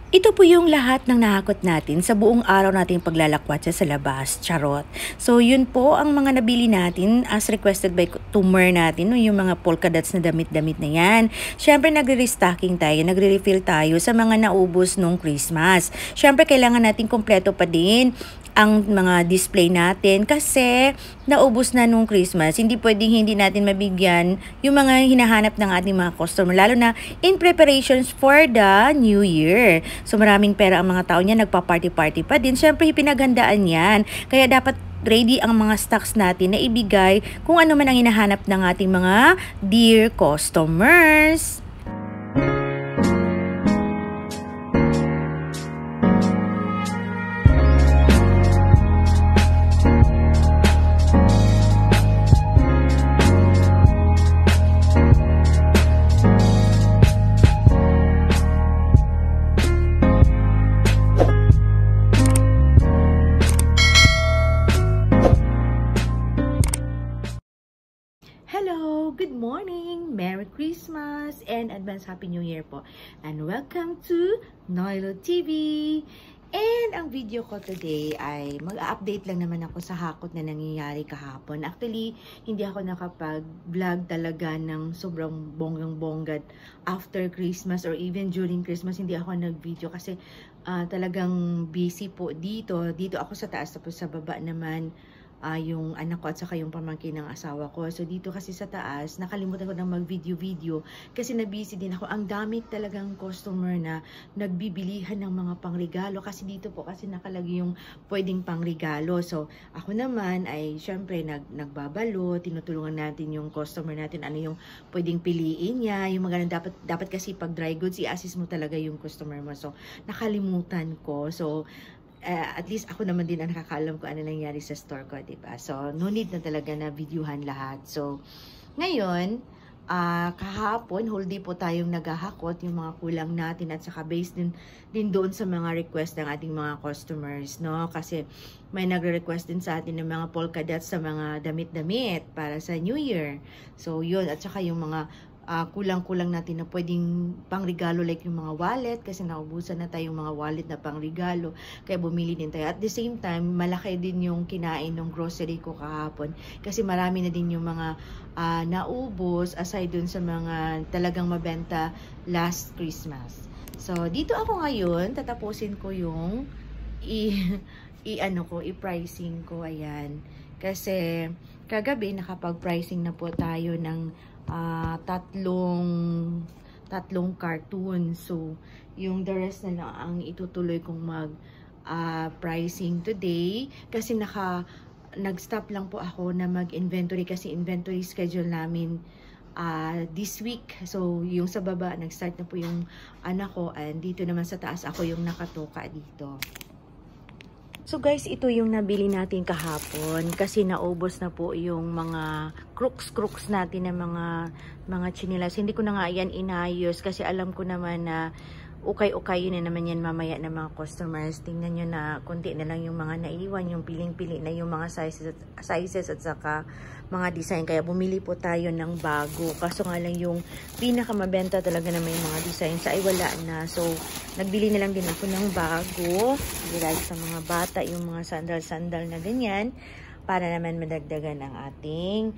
Ito po yung lahat ng nahakot natin sa buong araw nating paglalakwatsa sa labas, charot. So yun po ang mga nabili natin as requested by Tumer natin, no? Yung mga polka dots na damit-damit na yan. Siyempre nagre-restocking tayo, nagre-refill tayo sa mga naubos nung Christmas. Siyempre kailangan natin kompleto pa din ang mga display natin kasi naubos na nung Christmas. Hindi pwedeng hindi natin mabigyan yung mga hinahanap ng ating mga customer, lalo na in preparations for the New Year. So maraming pera ang mga tao niya, nagpa-party-party pa din. Siyempre pinaghandaan yan. Kaya dapat ready ang mga stocks natin na ibigay kung ano man ang hinahanap ng ating mga dear customers. Hello! Good morning! Merry Christmas and advance Happy New Year po. And welcome to Noilo TV! And ang video ko today ay mag-update lang naman ako sa hakot na nangyayari kahapon. Actually, hindi ako nakapag-vlog talaga ng sobrang bonggang-bonggat after Christmas or even during Christmas. Hindi ako nag-video kasi talagang busy po dito. Dito ako sa taas, tapos sa baba naman yung anak ko at saka yung pamangkin ng asawa ko. So dito kasi sa taas, nakalimutan ko na mag-video kasi na-busy din ako. Ang dami talagang customer na nagbibilihan ng mga pangregalo kasi dito po kasi nakalagay yung pwedeng pangregalo. So ako naman ay syempre nagbabalo, tinutulungan natin yung customer natin ano yung pwedeng piliin niya, yung mga dapat kasi pag dry goods i-assist mo talaga yung customer mo. So nakalimutan ko. So at least ako naman din ang nakakaalam kung ano nangyari sa store ko, diba? So, no need na talaga na videohan lahat. So, ngayon, kahapon, whole day po tayong naghahakot yung mga kulang natin at saka based din doon sa mga request ng ating mga customers, no? Kasi may nagre-request din sa atin ng mga polka dots sa mga damit-damit para sa New Year. So, yun. At saka yung mga kulang-kulang natin na pwedeng pangregalo like yung mga wallet kasi naubusan na tayong mga wallet na pangregalo kaya bumili din tayo. At the same time, malaki din yung kinain ng grocery ko kahapon kasi marami na din yung mga naubos aside dun sa mga talagang mabenta last Christmas. So, dito ako ngayon, tatapusin ko yung i-pricing ko, ayan. Kasi kagabi nakapag-pricing na po tayo ng tatlong cartoon. So, yung the rest na lang ang itutuloy kong pricing today kasi nag-stop lang po ako na mag-inventory kasi inventory schedule namin this week. So, yung sa baba, nag-start na po yung anak ko and dito naman sa taas ako yung nakatoka dito. So guys, ito yung nabili natin kahapon kasi naubos na po yung mga crooks natin na mga chinelas. Hindi ko na nga yan inayos kasi alam ko naman na ukay-ukay na naman yan mamaya ng mga customers. Tingnan nyo na konti na lang yung mga naiwan, yung piling-pili na yung mga sizes at saka mga design. Kaya bumili po tayo ng bago. Kaso nga lang yung pinakamabenta talaga na may mga designs ay wala na. So, nagbili na lang din ako ng bago. Dahil sa mga bata, yung mga sandal-sandal na ganyan para naman madagdagan ang ating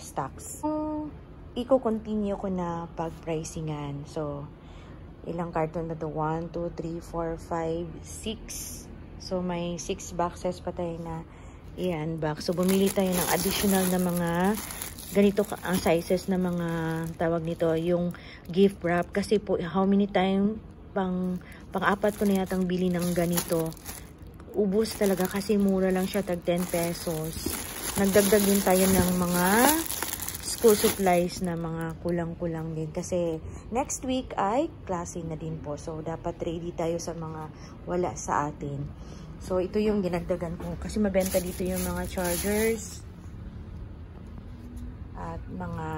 stocks. So, i-continue ko na pag-pricingan. So, ilang carton na to? 1, 2, 3, 4, 5, 6. So, may 6 boxes pa tayo na i-unbox. So, bumili tayo ng additional na mga ganito ang sizes na mga tawag nito, yung gift wrap. Kasi po, how many time pang-apat ko na yatang bili ng ganito. Ubus talaga kasi mura lang siya, tag 10 pesos. Nagdagdag din tayo ng mga school supplies na mga kulang-kulang din kasi next week ay klase na din po. So, dapat ready tayo sa mga wala sa atin. So, ito yung dinagdagan ko kasi mabenta dito yung mga chargers at mga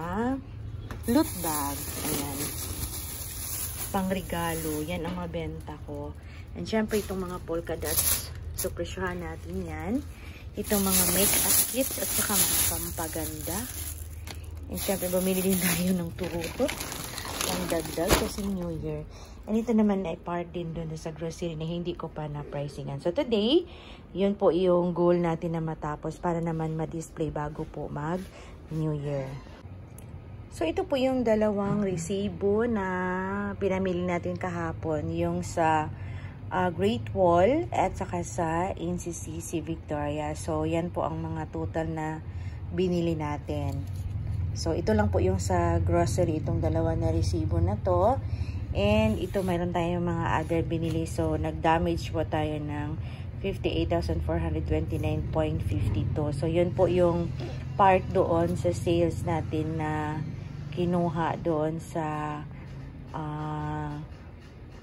loot bag. Ayan. Pangregalo. Yan ang mabenta ko. And syempre, itong mga polka dots. So, presyohan natin yan. Itong mga make-up kits at saka mga pampaganda. And syempre, bumili din tayo ng tuhot. Ang dagdag kasi New Year. And ito naman ay part din doon sa grocery na hindi ko pa na-pricingan. So today, yun po yung goal natin na matapos para naman ma-display bago po mag-New Year. So ito po yung dalawang resibo na pinamili natin kahapon. Yung sa Great Wall at saka sa NCCC Victoria. So yan po ang mga total na binili natin. So ito lang po yung sa grocery, itong dalawa na resibo na to. And ito, mayroon tayong mga other binili. So, nag-damage po tayo ng 58,429.52. So, yun po yung part doon sa sales natin na kinuha doon sa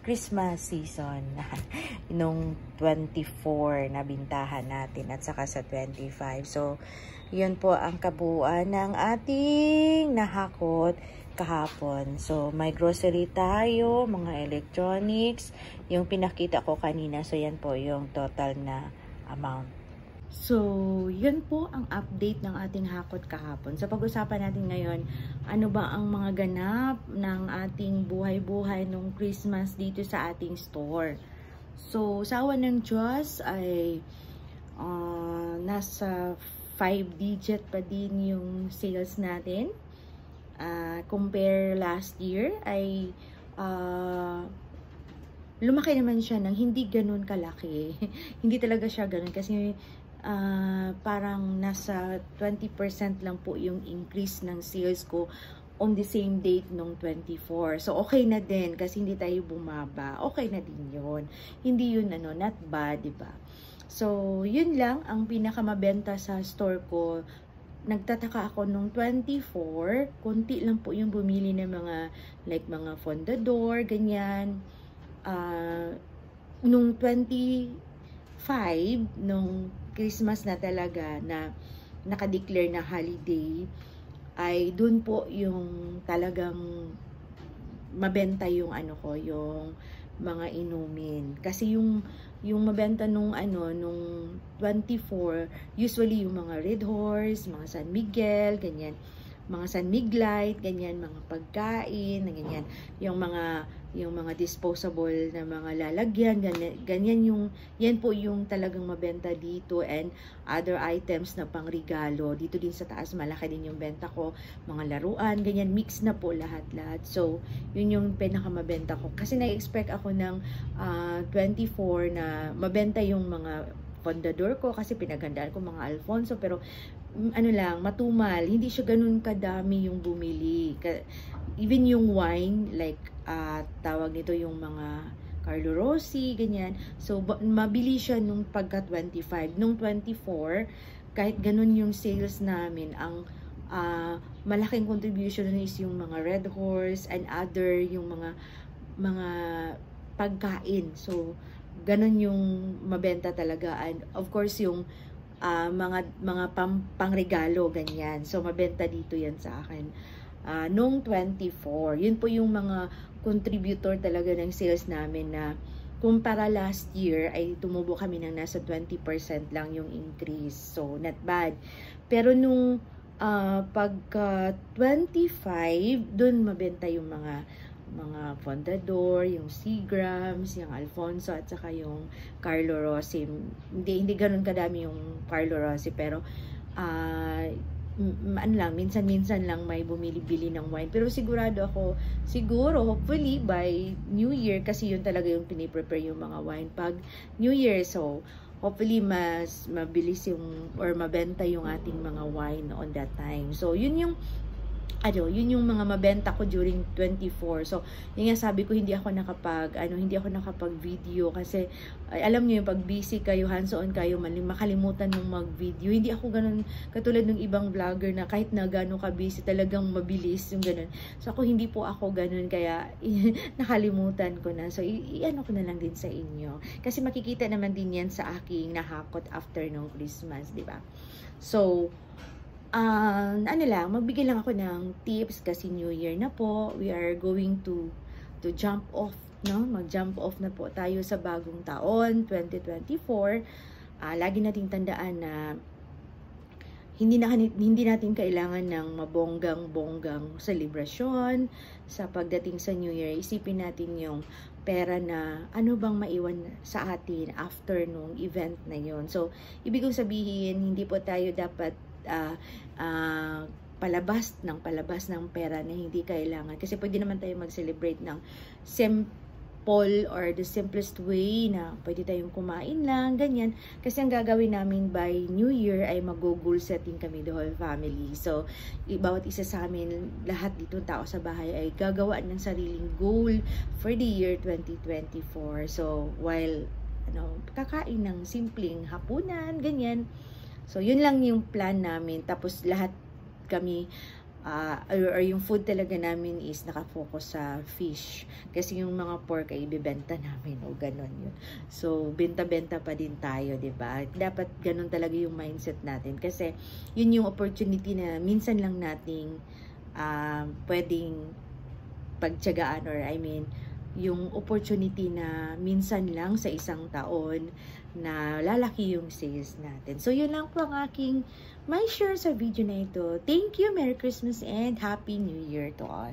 Christmas season. Nung 24 na bintahan natin at saka sa 25. So, yun po ang kabuuan ng ating nahakot kahapon. So, may grocery tayo, mga electronics, yung pinakita ko kanina. So, yan po yung total na amount. So, yun po ang update ng ating hakot kahapon. So, pag-usapan natin ngayon, ano ba ang mga ganap ng ating buhay-buhay nung Christmas dito sa ating store. So, sa awan ng Diyos ay nasa 5-digit pa din yung sales natin. Compare last year ay lumaki naman siya ng hindi ganun kalaki. Hindi talaga siya ganun kasi parang nasa 20% lang po yung increase ng sales ko on the same date nung 24. So okay na din kasi hindi tayo bumaba. Okay na din yun. Hindi yun not bad, diba? So yun lang ang pinakamabenta sa store ko. Nagtataka ako nung 24, konti lang po yung bumili ng mga, like mga fondador, ganyan. Nung 25, nung Christmas na talaga, na nakadeclare na holiday, ay dun po yung talagang mabenta yung yung mga inumin. Kasi yung mabenta nung nung 24, usually yung mga Red Horse, mga San Miguel, ganyan, mga San Miglite, ganyan, mga pagkain, ganyan, yung mga disposable na mga lalagyan, ganyan yan po yung talagang mabenta dito, and other items na pangregalo. Dito din sa taas, malaki din yung benta ko, mga laruan, ganyan, mix na po lahat-lahat. So, yun yung pinakamabenta ko. Kasi na-expect ako ng 24 na mabenta yung mga fondador ko kasi pinaghandaan ko mga Alfonso, pero matumal, hindi siya ganun kadami yung bumili. Even yung wine, like tawag nito yung mga Carlo Rossi, ganyan. So, mabili siya nung pagka 25. Nung 24, kahit ganun yung sales namin, ang malaking contribution is yung mga Red Horse and other, yung mga pagkain. So, ganun yung mabenta talaga. And of course, yung mga pangregalo, ganyan. So, mabenta dito yan sa akin. Nung 24, yun po yung mga contributor talaga ng sales namin na kumpara last year ay tumubo kami ng nasa 20% lang yung increase. So, not bad. Pero nung pagka 25, dun mabenta yung mga Fondador, yung Seagrams, yung Alfonso, at saka yung Carlo Rossi. Hindi ganun kadami yung Carlo Rossi, pero minsan-minsan lang may bumili-bili ng wine. Pero siguro hopefully by New Year, kasi yun talaga yung piniprepare yung mga wine pag New Year. So, hopefully mas mabilis yung or mabenta yung ating mga wine on that time. So, yun yung mga mabenta ko during 24. So, yung nga sabi ko, hindi ako nakapag-video kasi alam niyo yung pag busy kayo, hands-on kayo, makalimutan ng mag-video. Hindi ako ganun katulad ng ibang vlogger na kahit na gano'n ka busy, talagang mabilis yung ganun. So, hindi po ako ganun, kaya nakalimutan ko na. So, ko na lang din sa inyo. Kasi makikita naman din yan sa aking nahakot after ng Christmas, di ba? So, magbigay lang ako ng tips kasi New Year na po. We are going to jump off, no? Mag-jump off na po tayo sa bagong taon, 2024. Lagi nating tandaan na hindi natin kailangan ng mabonggang-bonggang selebrasyon sa pagdating sa New Year. Isipin natin yung pera na ano bang maiwan sa atin after nung event na yon. So, ibig kong sabihin, hindi po tayo dapat palabas ng pera na hindi kailangan. Kasi pwede naman tayo mag-celebrate ng simple or the simplest way na pwede tayong kumain lang, ganyan. Kasi ang gagawin namin by New Year ay mag-goal setting kami, the whole family. So, bawat isa sa amin, lahat dito tao sa bahay ay gagawaan ng sariling goal for the year 2024. So, while kakain ng simpleng hapunan, ganyan. So, yun lang yung plan namin. Tapos, lahat kami or yung food talaga namin is nakafocus sa fish. Kasi yung mga pork ay ibibenta namin o ganon yun. So, benta-benta pa din tayo, diba? Dapat ganon talaga yung mindset natin. Kasi, yun yung opportunity na minsan lang nating pwedeng pagtiyagaan or yung opportunity na minsan lang sa isang taon na lalaki yung sales natin. So, yun lang po ang aking may share sa video na ito. Thank you, Merry Christmas and Happy New Year to all.